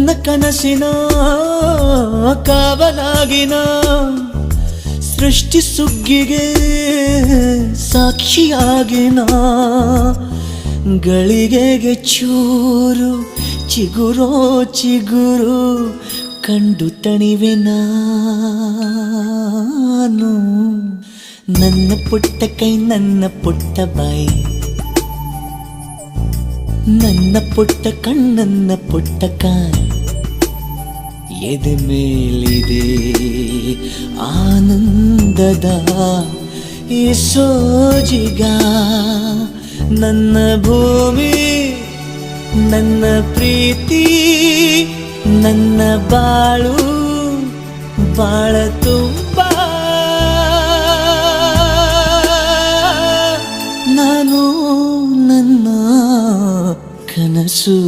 ನನ್ನ ಕನಸಿನ ಕಾವಲಾಗಿನ ಸೃಷ್ಟಿ ಸುಗ್ಗಿಗೆ ಸಾಕ್ಷಿಯಾಗಿನ ಗಳಿಗೆಗೆ ಚೂರು ಚಿಗುರೋ ಚಿಗುರು ಕಂಡು ತಣಿವೆ ನಾನು. ನನ್ನ ಪುಟ್ಟ ಕೈ ನನ್ನ ಪುಟ್ಟ ಬಾಯಿ, ನನ್ನ ಪುಟ್ಟ ಕಣ್ಣನ್ನ ಪುಟ್ಟ ಕಾಯಿ, ಎದೆ ಮೇಲಿದೆ ಆನಂದದ ಈ ಸೋಜಿಗ. ನನ್ನ ಭೂಮಿ ನನ್ನ ಪ್ರೀತಿ ನನ್ನ ಬಾಳು ಬಾಳ ತುಂಬ ನಾನು ನನ್ನ ಕನಸು.